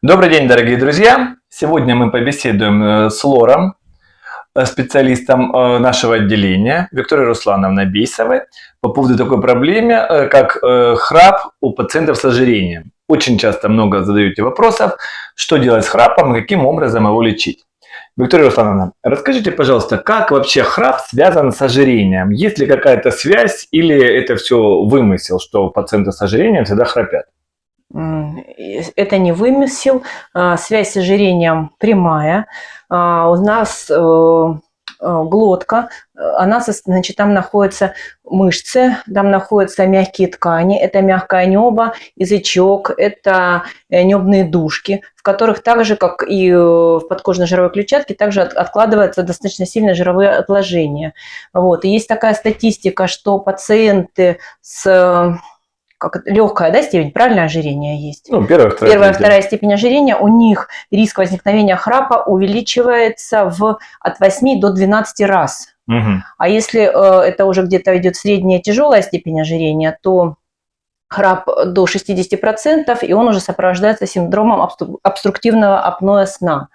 Добрый день, дорогие друзья! Сегодня мы побеседуем с Лором, специалистом нашего отделения, Викторией Руслановной Бейсовой, по поводу такой проблемы, как храп у пациентов с ожирением. Очень часто много задаете вопросов, что делать с храпом и каким образом его лечить. Виктория Руслановна, расскажите, пожалуйста, как вообще храп связан с ожирением? Есть ли какая-то связь или это все вымысел, что пациенты с ожирением всегда храпят? Это не вымысел, связь с ожирением прямая. У нас глотка, значит, там находятся мышцы, там находятся мягкие ткани, это мягкое небо, язычок, это небные дужки, в которых так же, как и в подкожно-жировой клетчатке, также откладываются достаточно сильные жировые отложения. Вот. И есть такая статистика, что пациенты с легкая, да, степень, правильно, ожирения есть? Первая, вторая степень ожирения, у них риск возникновения храпа увеличивается от 8 до 12 раз. Угу. А если это уже где-то идет средняя тяжелая степень ожирения, то храп до 60%, и он уже сопровождается синдромом обструктивного апноэ сна.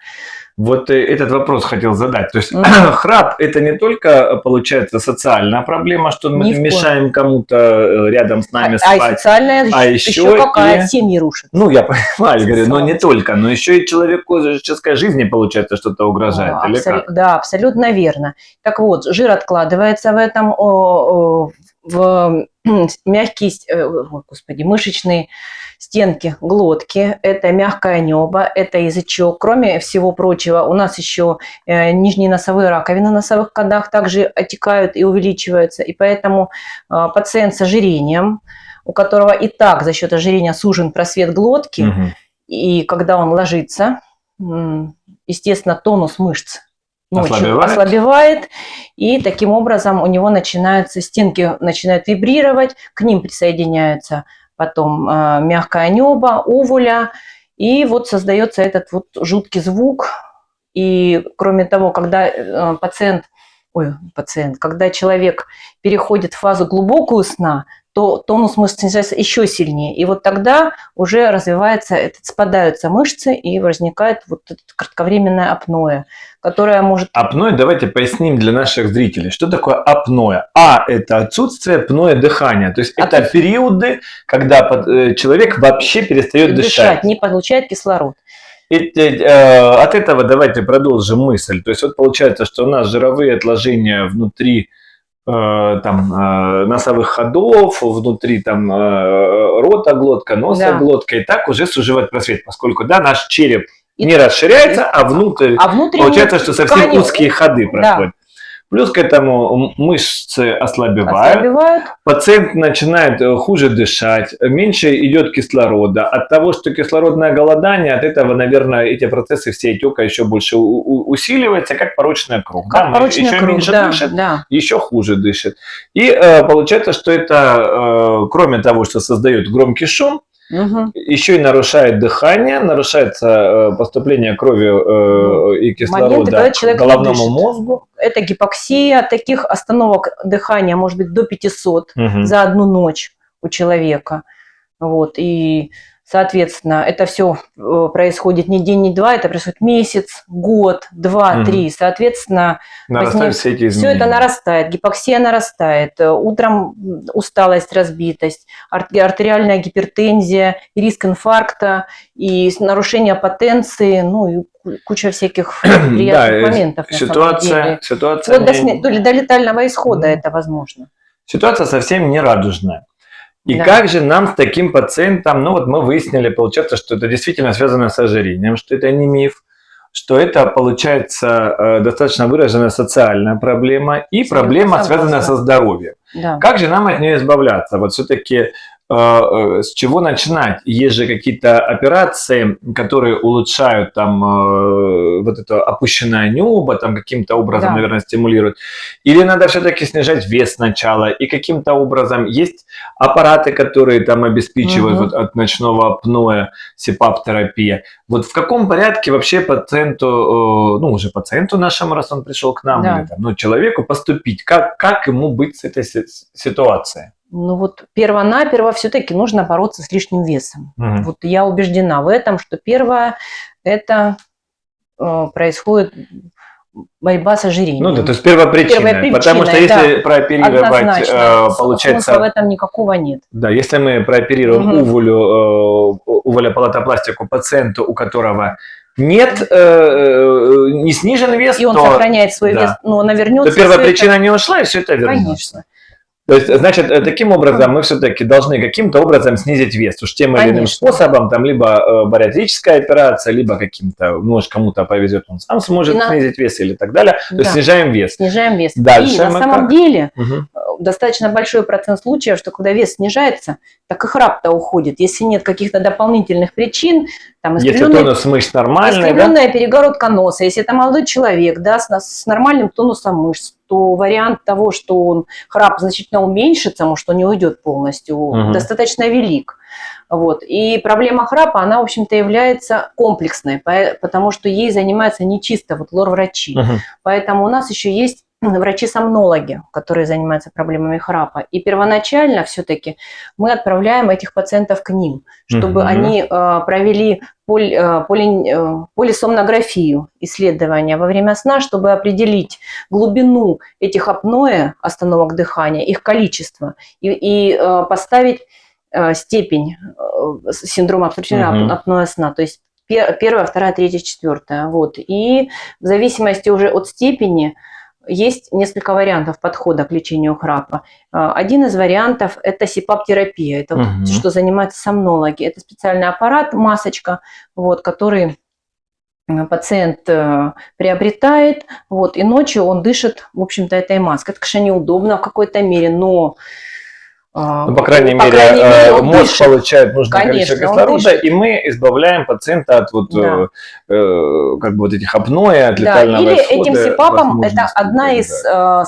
Вот этот вопрос хотел задать. То есть храп – это не только, получается, социальная проблема, что мы мешаем кому-то рядом с нами спать. А социальная еще какая? Семьи рушат. Ну, я понимаю, говорю, но не только, но еще и человеку человеческой жизни, получается, что-то угражает. Или как? Да, абсолютно верно. Так вот, жир откладывается в этом, в мягкие, мышечные стенки глотки, это мягкое небо, это язычок. Кроме всего прочего, у нас еще нижние носовые раковины в носовых ходах также отекают и увеличиваются. И поэтому пациент с ожирением, у которого и так за счет ожирения сужен просвет глотки, и когда он ложится, естественно, тонус мышц ночью ослабевает, и таким образом у него стенки начинают вибрировать, к ним присоединяются потом мягкое небо, увуля, и вот создается этот вот жуткий звук. И кроме того, когда когда человек переходит в фазу глубокого сна, то тонус мышц снижается еще сильнее. И вот тогда уже спадаются мышцы, и возникает вот это кратковременное апноэ, которое может... Апноэ, давайте поясним для наших зрителей. Что такое апноэ? Это отсутствие пноэ дыхания. То есть это периоды, когда человек вообще перестает дышать. Не получает кислород. От этого давайте продолжим мысль. То есть вот получается, что у нас жировые отложения внутри носовых ходов, внутри рота глотка, носа глотка, и так уже суживает просвет, поскольку наш череп не расширяется, а внутрь получается, что совсем узкие ходы проходят. Плюс к этому мышцы ослабевают, пациент начинает хуже дышать, меньше идет кислорода. От того, что кислородное голодание, от этого, наверное, эти процессы все отека еще больше усиливаются, как порочный круг. Еще меньше дышит, еще хуже дышит. И получается, что это, кроме того, что создает громкий шум, еще и нарушает дыхание, нарушается поступление крови и кислорода к головному мозгу. Это гипоксия. Таких остановок дыхания может быть до 500 за одну ночь у человека. Вот. И, соответственно, это все происходит не день, не два, это происходит месяц, год, два, три. Соответственно, все это нарастает, гипоксия нарастает, утром усталость, разбитость, артериальная гипертензия, риск инфаркта и нарушение потенции, и куча всяких приятных моментов. Ситуация До летального исхода это возможно. Ситуация совсем не радужная. И как же нам с таким пациентом, мы выяснили, получается, что это действительно связано с ожирением, что это не миф, что это, получается, достаточно выраженная социальная проблема и проблема, связанная со здоровьем. Как же нам от нее избавляться? Вот все-таки с чего начинать? Есть же какие-то операции, которые улучшают вот это опущенное небо, каким-то образом, наверное, стимулируют. Или надо все-таки снижать вес сначала, и каким-то образом есть аппараты, которые обеспечивают от ночного апноэ, СИПАП-терапия. Вот в каком порядке вообще пациенту, уже пациенту нашему, раз он пришел к нам, или человеку поступить? Как ему быть с этой ситуацией? Ну вот перво-наперво все-таки нужно бороться с лишним весом. Мгм. Вот я убеждена в этом, что первое это происходит борьба с ожирением. Ну да, то есть первопричина. Первой Потому что причиной, если прооперировать, Однозначно. получается, Смысла в этом никакого нет. да, если мы прооперируем Мгм. уволеплатопластику пациенту, у которого нет, не снижен вес, И он то, сохраняет свой да, вес, но она то вернется. первопричина не ушла, и все это вернется. Конечно. То есть, значит, таким образом мы все-таки должны каким-то образом снизить вес. Уж тем или иным Конечно. способом, там либо бариатрическая операция, либо каким-то, может, кому-то повезет, он сам сможет снизить вес или так далее. То есть Да. снижаем вес. Снижаем вес. Дальше И на мы самом как? деле Мгм. достаточно большой процент случаев, что когда вес снижается, так и храп-то уходит. Если нет каких-то дополнительных причин, там Если тонус мышц нормальный, да? искривленная перегородка носа, если это молодой человек, да, с нормальным тонусом мышц, то вариант того, что он храп значительно уменьшится, может, он не уйдет полностью, Мгм. достаточно велик. Вот. И проблема храпа, она, в общем-то, является комплексной, потому что ей занимаются не чисто вот лор-врачи. Мгм. Поэтому у нас еще есть врачи-сомнологи, которые занимаются проблемами храпа. И первоначально все-таки мы отправляем этих пациентов к ним, чтобы Мгм. они провели полисомнографию, исследования во время сна, чтобы определить глубину этих апноэ, остановок дыхания, их количество, и поставить степень синдрома обструктивного апноэ сна, то есть первая, вторая, третья, четвертая. Вот. И в зависимости уже от степени есть несколько вариантов подхода к лечению храпа. Один из вариантов – это СИПАП-терапия. Это вот, что занимаются сомнологи. Это специальный аппарат, масочка, вот, который пациент приобретает, вот, и ночью он дышит, в общем-то, этой маской. Это, конечно, неудобно в какой-то мере, но Ну, по крайней мере, мозг дышит. получает нужное Конечно, количество кислорода, и мы избавляем пациента от вот, как бы вот этих апноэ, от летального или исхода. этим СИПАПом это одна из,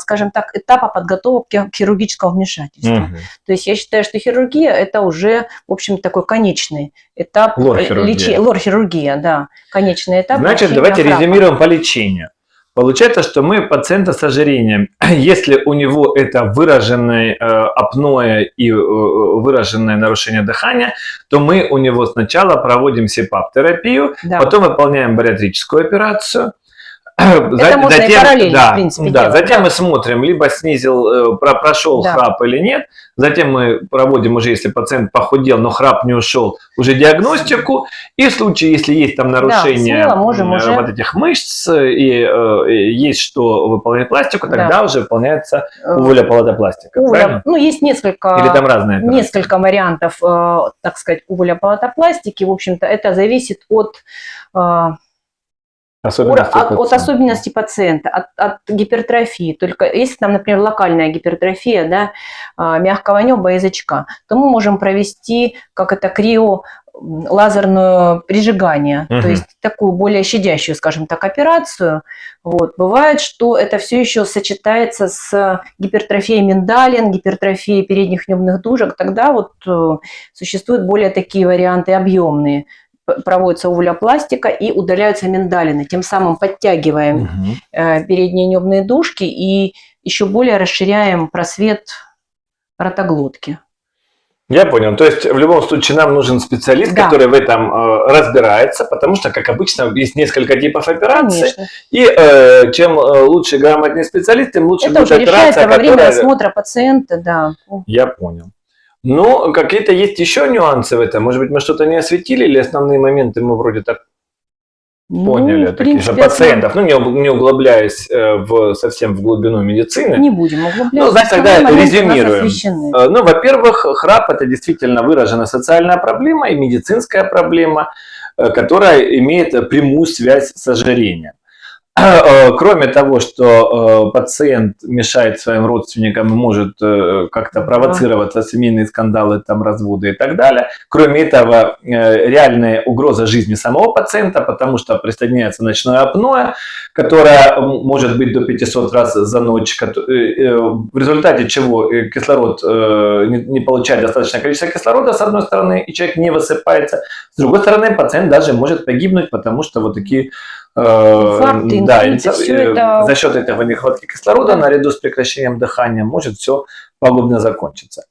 скажем так, этапов подготовки к хирургическому вмешательству. То есть я считаю, что хирургия это уже, в общем, такой конечный этап лечения. Лор-хирургия, да, конечный этап. Значит, давайте резюмируем по лечению. Получается, что мы пациента с ожирением, если у него это выраженное апноэ и выраженное нарушение дыхания, то мы у него сначала проводим СИПАП-терапию, потом выполняем бариатрическую операцию. Это можно и параллельно, в принципе, делать. Затем мы смотрим, либо прошел храп или нет. Затем мы проводим уже, если пациент похудел, но храп не ушел, уже диагностику. И в случае, если есть там нарушение вот этих мышц и есть что выполнять пластику, тогда уже выполняется уволеплатопластика. Ну, есть несколько, или там разные несколько вариантов, так сказать, уволеплатопластики. В общем-то, это зависит от особенностей пациента, от гипертрофии. Только если там, например, локальная гипертрофия, да, мягкого неба язычка, то мы можем провести, как это, лазерное прижигание, то есть такую более щадящую, скажем так, операцию. Вот. Бывает, что это все еще сочетается с гипертрофией миндалин, гипертрофией передних небных дужек. Тогда вот существуют более такие варианты объемные. Проводится уволепластика и удаляются миндалины. Тем самым подтягиваем передние небные дужки и еще более расширяем просвет ротоглотки. Я понял. То есть в любом случае нам нужен специалист, который в этом разбирается, потому что, как обычно, есть несколько типов операций. Конечно. И чем лучше грамотный специалист, тем лучше это будет операция. Это во время осмотра пациента, да. Я понял. Ну, какие-то есть еще нюансы в этом? Может быть, мы что-то не осветили, или основные моменты мы вроде так поняли, таких же пациентов, не углубляясь совсем в глубину медицины. Не будем углубляться. Ну, значит, тогда резюмируем. Ну, во-первых, храп – это действительно выраженная социальная проблема и медицинская проблема, которая имеет прямую связь с ожирением. Кроме того, что пациент мешает своим родственникам и может как-то провоцироваться, семейные скандалы, там, разводы и так далее. Кроме этого, реальная угроза жизни самого пациента, потому что присоединяется ночное апноэ, которое может быть до 500 раз за ночь, в результате чего кислород не получает достаточное количество кислорода, с одной стороны, и человек не высыпается. С другой стороны, пациент даже может погибнуть, потому что вот такие инфаркты, за счет этого нехватки кислорода наряду с прекращением дыхания может все пагубно закончится.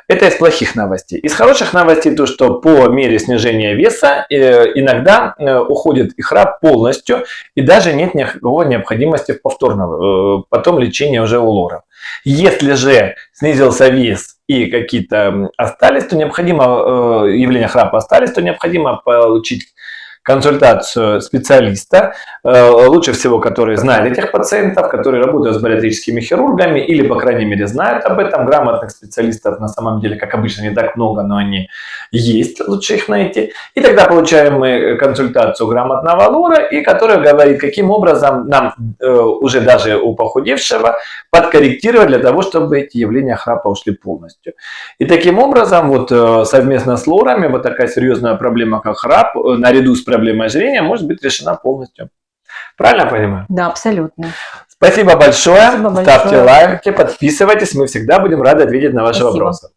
Это из плохих новостей. Из хороших новостей то, что по мере снижения веса иногда уходит и храп полностью, и даже нет никакой необходимости в повторном потом лечении уже у лоров. Если же снизился вес и какие-то остались, то необходимо, явления храпа остались, то необходимо получить консультацию специалиста, лучше всего, который знает этих пациентов, которые работают с бариатрическими хирургами или, по крайней мере, знают об этом. Грамотных специалистов на самом деле, как обычно, не так много, но они есть, лучше их найти. И тогда получаем мы консультацию грамотного лора, и который говорит, каким образом нам уже даже у похудевшего подкорректировать для того, чтобы эти явления храпа ушли полностью. И таким образом, вот совместно с лорами, вот такая серьезная проблема, как храп, наряду с проблема ожирения может быть решена полностью. Правильно я понимаю? Да, абсолютно. Спасибо большое. Спасибо Ставьте большое. лайки, подписывайтесь. Мы всегда будем рады ответить на ваши Спасибо. вопросы.